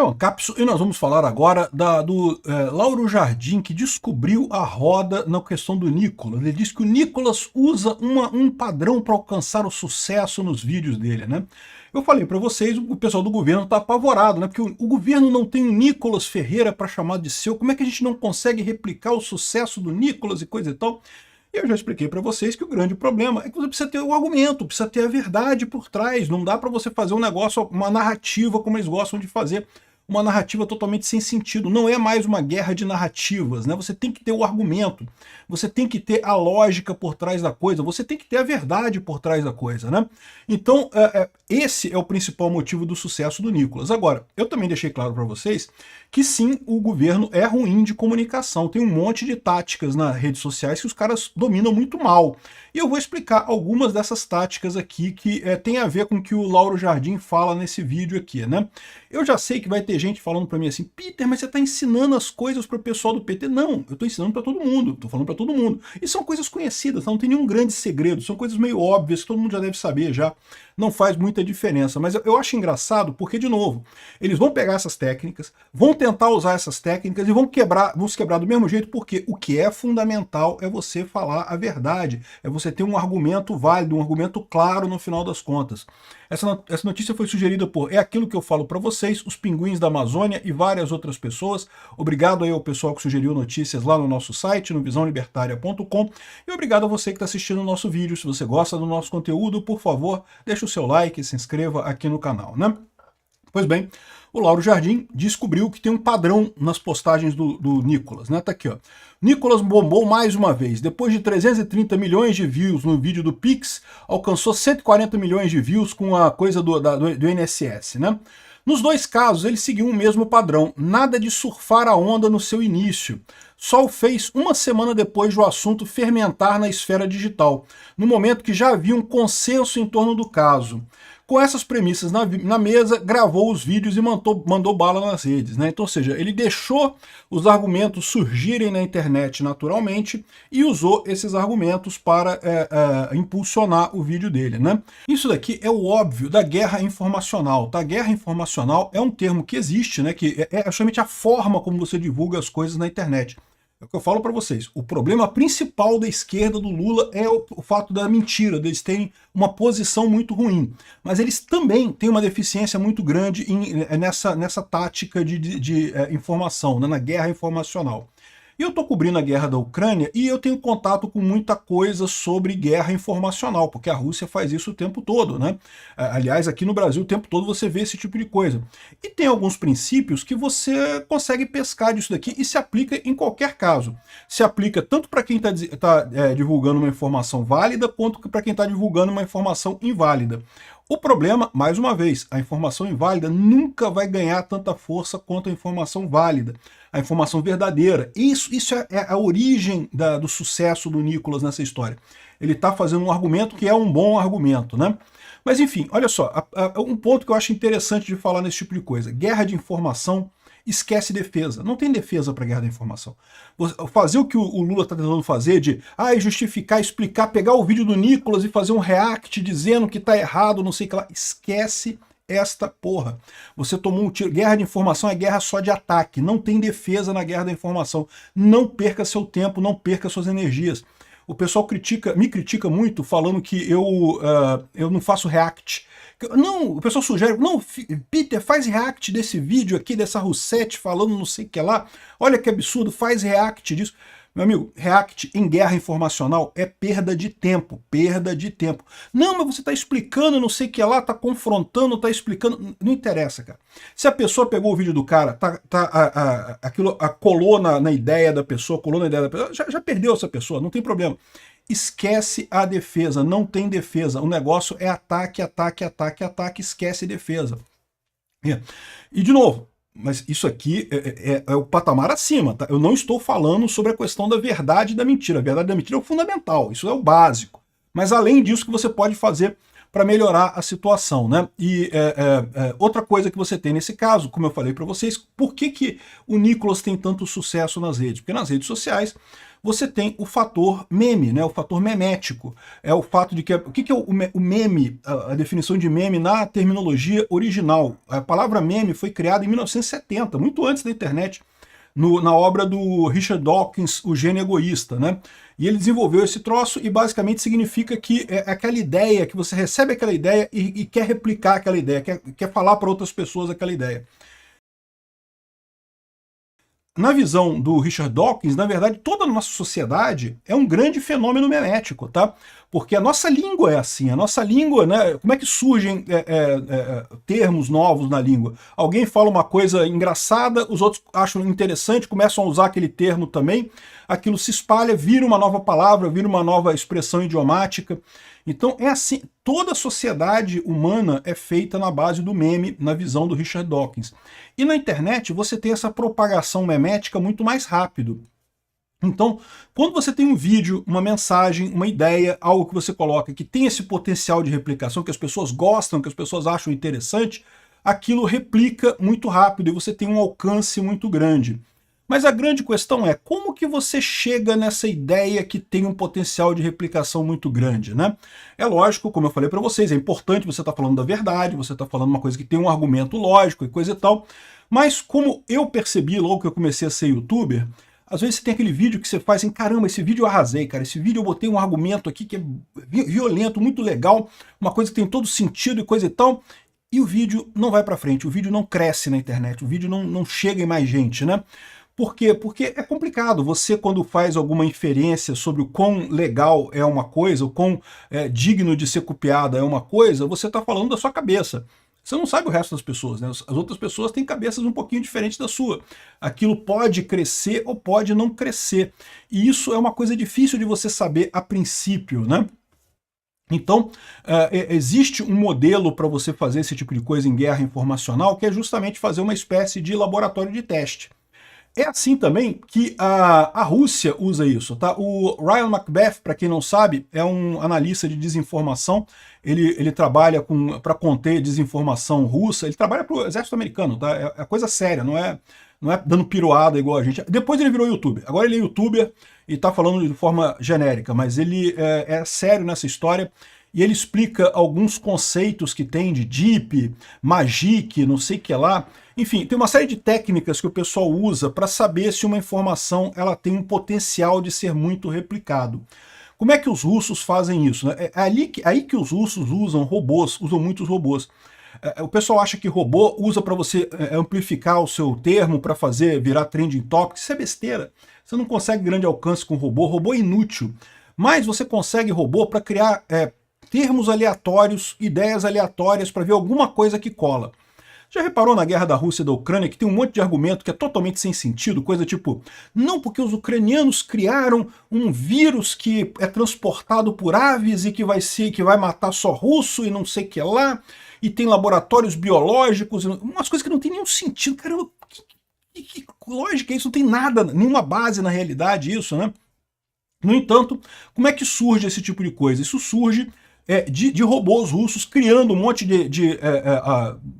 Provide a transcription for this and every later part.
Então, Capso, e nós vamos falar agora do Lauro Jardim, que descobriu a roda na questão do Nicolas. Ele diz que o Nicolas usa um padrão para alcançar o sucesso nos vídeos dele, né? Eu falei para vocês, o pessoal do governo está apavorado, né? Porque o governo não tem o Nicolas Ferreira para chamar de seu. Como é que a gente não consegue replicar o sucesso do Nicolas e coisa e tal? Eu já expliquei para vocês que o grande problema é que você precisa ter o argumento, precisa ter a verdade por trás. Não dá para você fazer um negócio, uma narrativa como eles gostam de fazer, uma narrativa totalmente sem sentido. Não é mais uma guerra de narrativas, né? Você tem que ter o argumento, você tem que ter a lógica por trás da coisa, você tem que ter a verdade por trás da coisa, né? Então, esse é o principal motivo do sucesso do Nicolas. Agora, eu também deixei claro para vocês que sim, o governo é ruim de comunicação. Tem um monte de táticas nas redes sociais que os caras dominam muito mal. E eu vou explicar algumas dessas táticas aqui que tem a ver com o que o Lauro Jardim fala nesse vídeo aqui, né? Eu já sei que vai ter gente falando para mim assim, Peter, mas você está ensinando as coisas para o pessoal do PT. Não, eu estou ensinando para todo mundo, estou falando para todo mundo. E são coisas conhecidas, não tem nenhum grande segredo, são coisas meio óbvias que todo mundo já deve saber já. Não faz muita diferença, mas eu acho engraçado porque, de novo, eles vão pegar essas técnicas, vão tentar usar essas técnicas e vão se quebrar do mesmo jeito, porque o que é fundamental é você falar a verdade, é você ter um argumento válido, um argumento claro no final das contas. Essa notícia foi sugerida por É Aquilo Que Eu Falo Para Vocês, os Pinguins da Amazônia e várias outras pessoas. Obrigado aí ao pessoal que sugeriu notícias lá no nosso site, no visãolibertaria.com, e obrigado a você que está assistindo o nosso vídeo. Se você gosta do nosso conteúdo, por favor, deixe o seu like e se inscreva aqui no canal, né? Pois bem, o Lauro Jardim descobriu que tem um padrão nas postagens do Nicolas, né? Tá aqui, ó. Nicolas bombou mais uma vez. Depois de 330 milhões de views no vídeo do Pix, alcançou 140 milhões de views com a coisa do INSS, né? Nos dois casos, ele seguiu o mesmo padrão. Nada de surfar a onda no seu início. Só o fez uma semana depois do assunto fermentar na esfera digital, no momento que já havia um consenso em torno do caso. Com essas premissas na mesa, gravou os vídeos e mandou bala nas redes, né? Então, ou seja, ele deixou os argumentos surgirem na internet naturalmente e usou esses argumentos para impulsionar o vídeo dele, né? Isso daqui é o óbvio da guerra informacional, tá? Guerra informacional é um termo que existe, né? Que é justamente a forma como você divulga as coisas na internet. É o que eu falo para vocês, o problema principal da esquerda do Lula é o fato da mentira, deles terem uma posição muito ruim. Mas eles também têm uma deficiência muito grande nessa tática de informação, né, na guerra informacional. E eu estou cobrindo a guerra da Ucrânia e eu tenho contato com muita coisa sobre guerra informacional, porque a Rússia faz isso o tempo todo, né? Aliás, aqui no Brasil o tempo todo você vê esse tipo de coisa. E tem alguns princípios que você consegue pescar disso daqui e se aplica em qualquer caso. Se aplica tanto para quem está divulgando uma informação válida, quanto para quem está divulgando uma informação inválida. O problema, mais uma vez, a informação inválida nunca vai ganhar tanta força quanto a informação válida, a informação verdadeira. Isso é a origem do sucesso do Nicolas nessa história. Ele está fazendo um argumento que é um bom argumento, né? Mas enfim, olha só, um ponto que eu acho interessante de falar nesse tipo de coisa. Guerra de informação, esquece defesa. Não tem defesa para a guerra da informação. Fazer o que o Lula está tentando fazer de justificar, explicar, pegar o vídeo do Nicolas e fazer um react dizendo que está errado, não sei o que lá. Esquece esta porra. Você tomou um tiro. Guerra de informação é guerra só de ataque. Não tem defesa na guerra da informação. Não perca seu tempo, não perca suas energias. O pessoal me critica muito falando que eu não faço react. Não, o pessoal sugere, não, Peter, faz react desse vídeo aqui, dessa Roussetti falando não sei o que lá, olha que absurdo, faz react disso. Meu amigo, react em guerra informacional é perda de tempo, perda de tempo. Não, mas você está explicando não sei o que lá, está confrontando, está explicando, não interessa, cara. Se a pessoa pegou o vídeo do cara, aquilo colou na ideia da pessoa, já perdeu essa pessoa, não tem problema. Esquece a defesa, não tem defesa. O negócio é ataque, ataque, ataque, ataque, esquece defesa. E de novo, mas isso aqui é o patamar acima, tá? Eu não estou falando sobre a questão da verdade e da mentira. A verdade e da mentira é o fundamental, isso é o básico. Mas além disso, que você pode fazer para melhorar a situação, né? E outra coisa que você tem nesse caso, como eu falei para vocês, por que o Nicolas tem tanto sucesso nas redes? Porque nas redes sociais você tem o fator meme, né? O fator memético. É o fato de que... O que é o meme, a definição de meme na terminologia original? A palavra meme foi criada em 1970, muito antes da internet, na obra do Richard Dawkins, O Gênio Egoísta, né? E ele desenvolveu esse troço e basicamente significa que é aquela ideia, que você recebe aquela ideia e quer replicar aquela ideia, quer falar para outras pessoas aquela ideia. Na visão do Richard Dawkins, na verdade, toda a nossa sociedade é um grande fenômeno memético, tá? Porque a nossa língua é assim, a nossa língua, né? Como é que surgem termos novos na língua? Alguém fala uma coisa engraçada, os outros acham interessante, começam a usar aquele termo também, aquilo se espalha, vira uma nova palavra, vira uma nova expressão idiomática. Então é assim, toda a sociedade humana é feita na base do meme, na visão do Richard Dawkins. E na internet você tem essa propagação memética muito mais rápido. Então, quando você tem um vídeo, uma mensagem, uma ideia, algo que você coloca que tem esse potencial de replicação, que as pessoas gostam, que as pessoas acham interessante, aquilo replica muito rápido e você tem um alcance muito grande. Mas a grande questão é, como que você chega nessa ideia que tem um potencial de replicação muito grande, né? É lógico, como eu falei para vocês, é importante você estar falando da verdade, você está falando uma coisa que tem um argumento lógico e coisa e tal, mas como eu percebi logo que eu comecei a ser youtuber, às vezes você tem aquele vídeo que você faz assim, caramba, esse vídeo eu arrasei, cara, esse vídeo eu botei um argumento aqui que é violento, muito legal, uma coisa que tem todo sentido e coisa e tal, e o vídeo não vai para frente, o vídeo não cresce na internet, o vídeo não chega em mais gente, né? Por quê? Porque é complicado. Você, quando faz alguma inferência sobre o quão legal é uma coisa, o quão digno de ser copiada é uma coisa, você está falando da sua cabeça. Você não sabe o resto das pessoas, né? As outras pessoas têm cabeças um pouquinho diferentes da sua. Aquilo pode crescer ou pode não crescer. E isso é uma coisa difícil de você saber a princípio, né? Então, existe um modelo para você fazer esse tipo de coisa em guerra informacional, que é justamente fazer uma espécie de laboratório de teste. É assim também que a Rússia usa isso, tá? O Ryan Macbeth, para quem não sabe, é um analista de desinformação, ele trabalha para conter desinformação russa, ele trabalha para o exército americano, tá? É coisa séria, não é dando piruada igual a gente. Depois ele virou youtuber, agora ele é youtuber e está falando de forma genérica, mas ele é sério nessa história, e ele explica alguns conceitos que tem de deep, magic, não sei o que lá. Enfim, tem uma série de técnicas que o pessoal usa para saber se uma informação ela tem um potencial de ser muito replicado. Como é que os russos fazem isso, né? É aí que os russos usam robôs, usam muitos robôs. O pessoal acha que robô usa para você amplificar o seu termo, para fazer virar trending topic. Isso é besteira. Você não consegue grande alcance com robô, robô é inútil. Mas você consegue robô para criar termos aleatórios, ideias aleatórias, para ver alguma coisa que cola. Já reparou na guerra da Rússia e da Ucrânia que tem um monte de argumento que é totalmente sem sentido, coisa tipo, não, porque os ucranianos criaram um vírus que é transportado por aves e que vai matar só russo e não sei o que lá, e tem laboratórios biológicos, umas coisas que não tem nenhum sentido. Caramba, que lógica é isso? Não tem nada, nenhuma base na realidade isso, né? No entanto, como é que surge esse tipo de coisa? Isso surge de robôs russos criando um monte de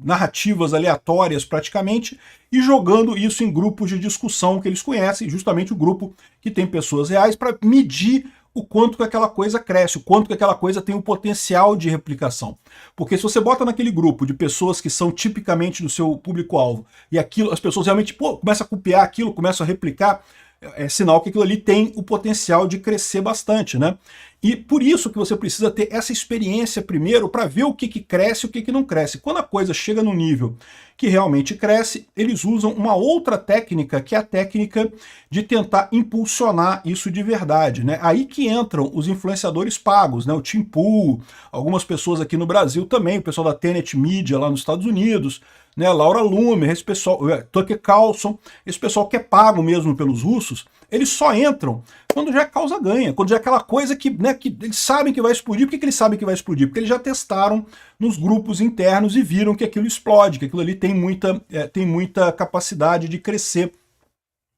narrativas aleatórias praticamente e jogando isso em grupos de discussão que eles conhecem, justamente o grupo que tem pessoas reais, para medir o quanto que aquela coisa cresce, o quanto que aquela coisa tem um potencial de replicação. Porque se você bota naquele grupo de pessoas que são tipicamente do seu público-alvo e aquilo, as pessoas realmente começam a copiar aquilo, começam a replicar, é sinal que aquilo ali tem o potencial de crescer bastante, né? E por isso que você precisa ter essa experiência primeiro para ver o que cresce e o que não cresce. Quando a coisa chega no nível que realmente cresce, eles usam uma outra técnica, que é a técnica de tentar impulsionar isso de verdade, né? Aí que entram os influenciadores pagos, né? O Tim Pool, algumas pessoas aqui no Brasil também, o pessoal da Tenet Media lá nos Estados Unidos, né, Laura Loomer, esse pessoal, Tucker Carlson, esse pessoal que é pago mesmo pelos russos, eles só entram quando já a causa ganha, quando já é aquela coisa que, né, que eles sabem que vai explodir. Por que eles sabem que vai explodir? Porque eles já testaram nos grupos internos e viram que aquilo explode, que aquilo ali tem muita capacidade de crescer.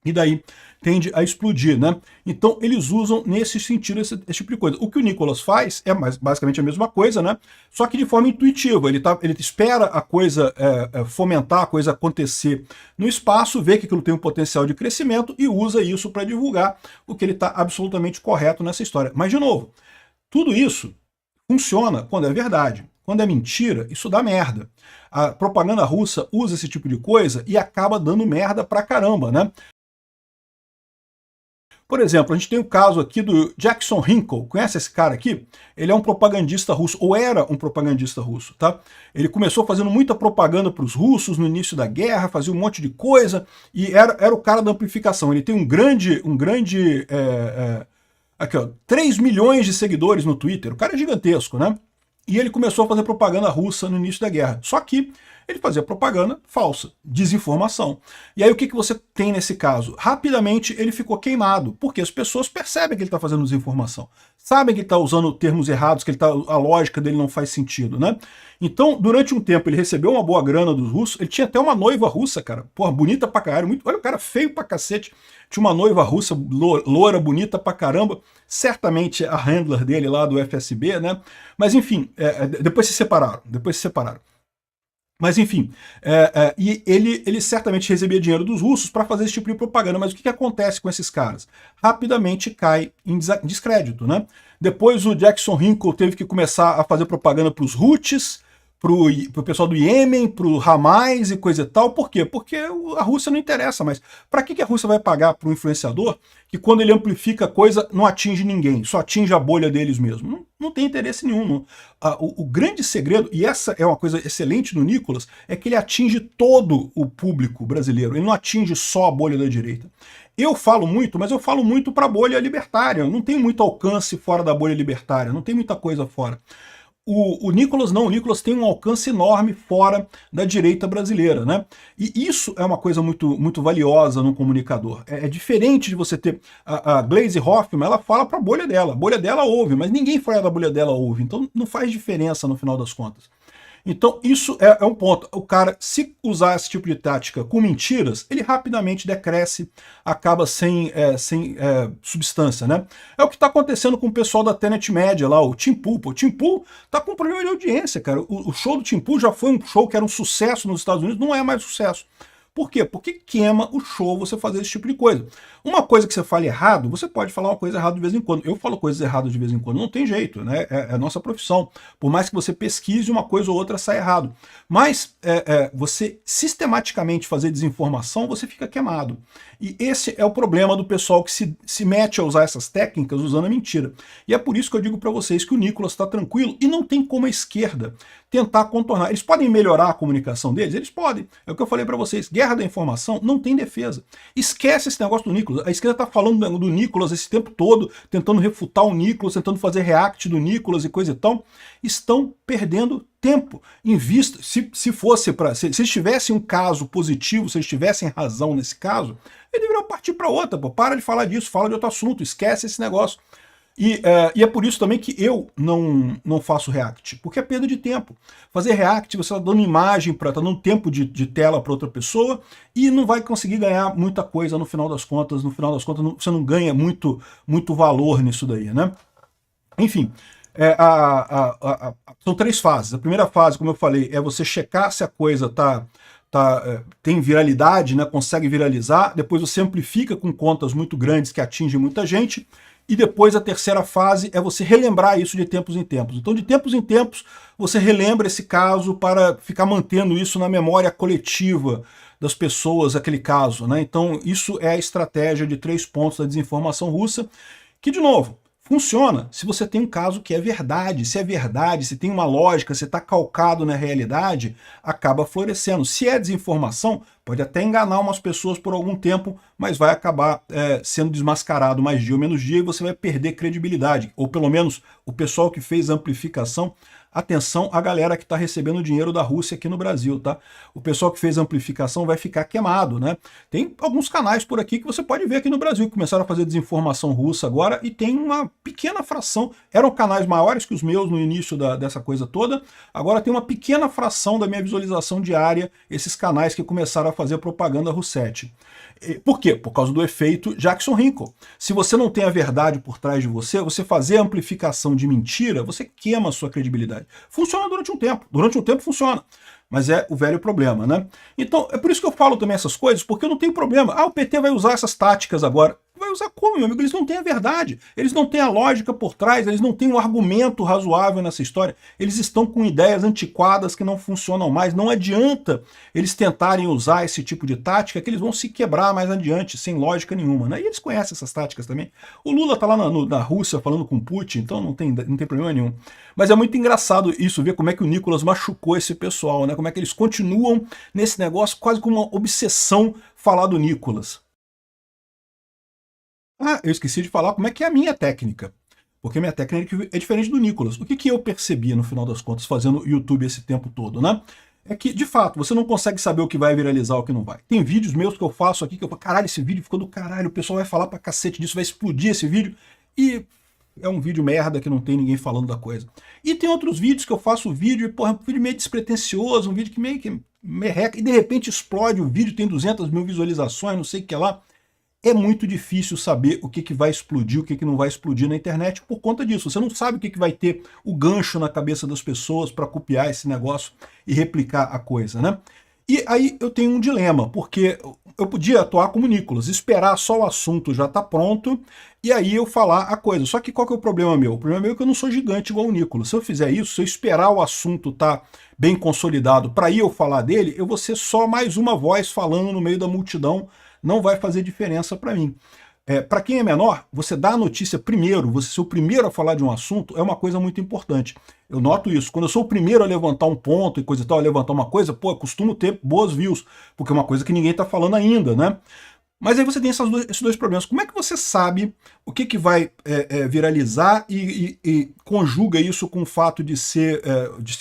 E daí tende a explodir, né? Então eles usam nesse sentido esse tipo de coisa. O que o Nicolas faz é basicamente a mesma coisa, né? Só que de forma intuitiva. Ele espera a coisa fomentar, a coisa acontecer no espaço, vê que aquilo tem um potencial de crescimento e usa isso para divulgar o que ele está absolutamente correto nessa história. Mas, de novo, tudo isso funciona quando é verdade. Quando é mentira, isso dá merda. A propaganda russa usa esse tipo de coisa e acaba dando merda pra caramba, né? Por exemplo, a gente tem o caso aqui do Jackson Hinkle. Conhece esse cara aqui? Ele é um propagandista russo, ou era um propagandista russo, tá? Ele começou fazendo muita propaganda para os russos no início da guerra, fazia um monte de coisa, e era o cara da amplificação. Ele tem aqui, ó, 3 milhões de seguidores no Twitter. O cara é gigantesco, né? E ele começou a fazer propaganda russa no início da guerra. Só que ele fazia propaganda falsa, desinformação. E aí o que você tem nesse caso? Rapidamente ele ficou queimado, porque as pessoas percebem que ele está fazendo desinformação. Sabem que ele está usando termos errados, que a lógica dele não faz sentido, né? Então, durante um tempo, ele recebeu uma boa grana dos russos. Ele tinha até uma noiva russa, cara. Porra, bonita pra caralho. Olha o cara feio pra cacete. Tinha uma noiva russa, loura, bonita pra caramba. Certamente a handler dele lá do FSB, né? Mas enfim, depois se separaram. Mas enfim, e ele certamente recebia dinheiro dos russos para fazer esse tipo de propaganda. Mas o que acontece com esses caras? Rapidamente cai em descrédito, né? Depois o Jackson Hinkle teve que começar a fazer propaganda para os Houthis, pro pessoal do Iêmen, pro Hamas e coisa e tal. Por quê? Porque a Rússia não interessa mais. Para que a Rússia vai pagar para um influenciador que quando ele amplifica a coisa não atinge ninguém, só atinge a bolha deles mesmo? Não tem interesse nenhum. Não. O grande segredo, e essa é uma coisa excelente no Nicolas, é que ele atinge todo o público brasileiro, ele não atinge só a bolha da direita. Eu falo muito, mas eu falo muito para a bolha libertária, eu não tenho muito alcance fora da bolha libertária, não tem muita coisa fora. O Nicolas não, o Nicolas tem um alcance enorme fora da direita brasileira, né? E isso é uma coisa muito, muito valiosa no comunicador. É diferente de você ter a Glaze Hoffman, ela fala para a bolha dela ouve, mas ninguém fora da bolha dela ouve, então não faz diferença no final das contas. Então isso é um ponto. O cara, se usar esse tipo de tática com mentiras, ele rapidamente decresce, acaba sem substância, né? É o que está acontecendo com o pessoal da Tenet Media lá, o Tim Pool. O Tim Pool tá com problema de audiência, cara. O show do Tim Pool já foi um show que era um sucesso nos Estados Unidos, não é mais sucesso. Por quê? Porque queima o show você fazer esse tipo de coisa. Uma coisa que você fala errado, você pode falar uma coisa errada de vez em quando. Eu falo coisas erradas de vez em quando, não tem jeito, né? É a nossa profissão. Por mais que você pesquise, uma coisa ou outra sai errado. Mas você sistematicamente fazer desinformação, você fica queimado. E esse é o problema do pessoal que se mete a usar essas técnicas usando a mentira. E é por isso que eu digo para vocês que o Nicolas está tranquilo e não tem como a esquerda tentar contornar. Eles podem melhorar a comunicação deles? Eles podem. É o que eu falei para vocês. Guerra da informação não tem defesa. Esquece esse negócio do Nicolas. A esquerda está falando do Nicolas esse tempo todo, tentando refutar o Nicolas, tentando fazer react do Nicolas e coisa e tal. Estão perdendo tempo. Em vista, se fosse para... Se eles tivessem um caso positivo, se eles tivessem razão nesse caso, eles deveriam partir para outra. Pô. Para de falar disso, fala de outro assunto, esquece esse negócio. E é por isso também que eu não faço react, porque é perda de tempo. Fazer react, você está dando imagem, tá dando tempo de tela para outra pessoa e não vai conseguir ganhar muita coisa no final das contas. No final das contas, você não ganha muito valor nisso daí, né? Enfim, são 3 fases. A primeira fase, como eu falei, é você checar se a coisa tem viralidade, né? Consegue viralizar. Depois você amplifica com contas muito grandes que atingem muita gente. E depois a terceira fase é você relembrar isso de tempos em tempos. Então, de tempos em tempos, você relembra esse caso para ficar mantendo isso na memória coletiva das pessoas, aquele caso, né? Então, isso é a estratégia de 3 pontos da desinformação russa, que, de novo, funciona se você tem um caso que é verdade. Se é verdade, se tem uma lógica, se está calcado na realidade, acaba florescendo. Se é desinformação, pode até enganar umas pessoas por algum tempo, mas vai acabar sendo desmascarado mais dia ou menos dia e você vai perder credibilidade. Ou pelo menos o pessoal que fez a amplificação atenção a galera que está recebendo dinheiro da Rússia aqui no Brasil, tá? O pessoal que fez amplificação vai ficar queimado, né? Tem alguns canais por aqui que você pode ver aqui no Brasil, que começaram a fazer desinformação russa agora, e tem uma pequena fração, eram canais maiores que os meus no início dessa coisa toda, agora tem uma pequena fração da minha visualização diária, esses canais que começaram a fazer propaganda russete. Por quê? Por causa do efeito Jackson Hinkle. Se você não tem a verdade por trás de você, você fazer amplificação de mentira, você queima a sua credibilidade. Funciona durante um tempo funciona, mas é o velho problema, né? Então, é por isso que eu falo também essas coisas, porque eu não tenho problema. Ah, o PT vai usar essas táticas agora. Vai usar como, meu amigo? Eles não têm a verdade, eles não têm a lógica por trás, eles não têm um argumento razoável nessa história, eles estão com ideias antiquadas que não funcionam mais, não adianta eles tentarem usar esse tipo de tática, que eles vão se quebrar mais adiante, sem lógica nenhuma, né? E eles conhecem essas táticas também. O Lula tá lá na Rússia falando com Putin, então não tem problema nenhum. Mas é muito engraçado isso, ver como é que o Nicolas machucou esse pessoal, né? Como é que eles continuam nesse negócio quase como uma obsessão falar do Nicolas. Ah, eu esqueci de falar como é que é a minha técnica. Porque a minha técnica é diferente do Nicolas. O que eu percebi, no final das contas, fazendo YouTube esse tempo todo, né? É que, de fato, você não consegue saber o que vai viralizar e o que não vai. Tem vídeos meus que eu faço aqui que eu falo, caralho, esse vídeo ficou do caralho, o pessoal vai falar pra cacete disso, vai explodir esse vídeo. E é um vídeo merda que não tem ninguém falando da coisa. E tem outros vídeos que eu faço vídeo, e, porra, um vídeo meio despretensioso, um vídeo que meio que merreca, e de repente explode o vídeo, tem 200 mil visualizações, não sei o que lá. É muito difícil saber o que vai explodir, o que não vai explodir na internet por conta disso. Você não sabe o que vai ter o gancho na cabeça das pessoas para copiar esse negócio e replicar a coisa, né? E aí eu tenho um dilema, porque eu podia atuar como Nicolas, esperar só o assunto já tá pronto e aí eu falar a coisa. Só que qual que é o problema meu? O problema meu é que eu não sou gigante igual o Nicolas. Se eu fizer isso, se eu esperar o assunto tá bem consolidado para ir eu falar dele, eu vou ser só mais uma voz falando no meio da multidão, não vai fazer diferença para mim. Para quem é menor, você dá a notícia primeiro, você ser o primeiro a falar de um assunto é uma coisa muito importante. Eu noto isso. Quando eu sou o primeiro a levantar um ponto e coisa e tal, a levantar uma coisa, pô, eu costumo ter boas views, porque é uma coisa que ninguém está falando ainda, né? Mas aí você tem esses dois problemas. Como é que você sabe o que vai viralizar e conjuga isso com o fato de ser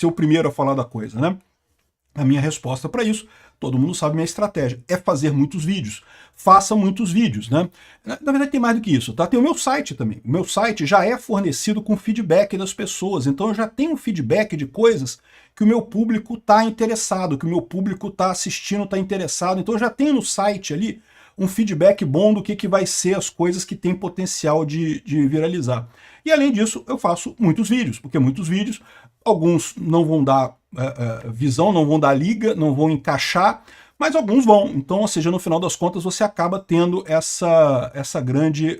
o primeiro a falar da coisa, né? A minha resposta para isso, todo mundo sabe minha estratégia, é fazer muitos vídeos. Faça muitos vídeos, né? Na verdade tem mais do que isso, tá? Tem o meu site também. O meu site já é fornecido com feedback das pessoas, então eu já tenho feedback de coisas que o meu público está interessado, que o meu público está assistindo, está interessado. Então eu já tenho no site ali um feedback bom do que vai ser as coisas que têm potencial de viralizar. E além disso, eu faço muitos vídeos, porque muitos vídeos, alguns não vão dar visão, não vão dar liga, não vão encaixar, mas alguns vão. Então, ou seja, no final das contas, você acaba tendo essa grande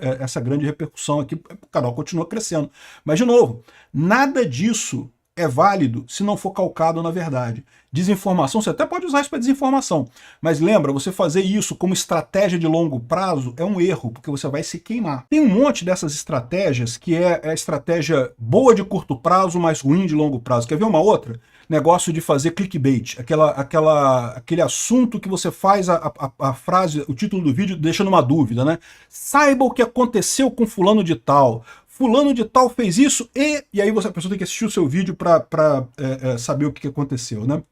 repercussão aqui, o canal continua crescendo. Mas, de novo, nada disso é válido se não for calcado na verdade. Desinformação, você até pode usar isso para desinformação, mas lembra, você fazer isso como estratégia de longo prazo é um erro, porque você vai se queimar. Tem um monte dessas estratégias que é a estratégia boa de curto prazo, mas ruim de longo prazo. Quer ver uma outra? Negócio de fazer clickbait, aquele assunto que você faz a frase, o título do vídeo deixando uma dúvida, né? Saiba o que aconteceu com fulano de tal. Fulano de tal fez isso e aí a pessoa tem que assistir o seu vídeo para saber o que aconteceu, né?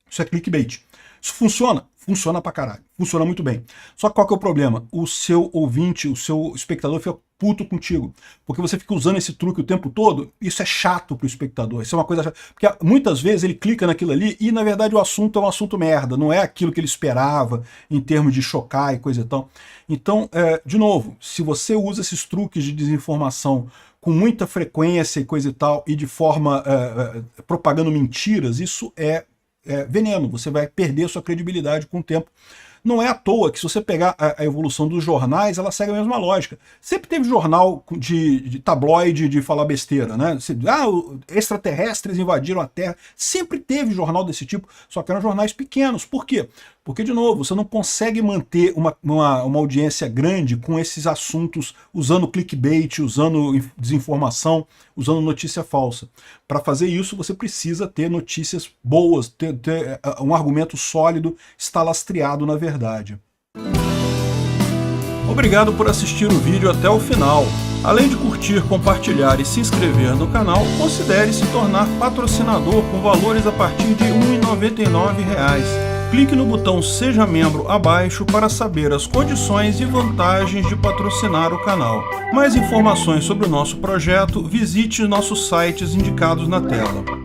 Isso é clickbait. Isso funciona? Funciona pra caralho. Funciona muito bem. Só que qual que é o problema? O seu ouvinte, o seu espectador fica puto contigo. Porque você fica usando esse truque o tempo todo, isso é chato pro espectador. Isso é uma coisa chata. Porque muitas vezes ele clica naquilo ali e, na verdade, o assunto é um assunto merda. Não é aquilo que ele esperava em termos de chocar e coisa e tal. Então, de novo, se você usa esses truques de desinformação com muita frequência e coisa e tal, e de forma propagando mentiras, isso é veneno, você vai perder sua credibilidade com o tempo. Não é à toa que se você pegar a evolução dos jornais, ela segue a mesma lógica. Sempre teve jornal de tabloide de falar besteira, né? Extraterrestres invadiram a Terra. Sempre teve jornal desse tipo, só que eram jornais pequenos. Por quê? Porque, de novo, você não consegue manter uma audiência grande com esses assuntos usando clickbait, usando desinformação, usando notícia falsa. Para fazer isso, você precisa ter notícias boas, ter um argumento sólido, estar lastreado na verdade. Obrigado por assistir o vídeo até o final. Além de curtir, compartilhar e se inscrever no canal, considere se tornar patrocinador com valores a partir de R$ 1,99. Clique no botão Seja Membro abaixo para saber as condições e vantagens de patrocinar o canal. Mais informações sobre o nosso projeto, visite nossos sites indicados na tela.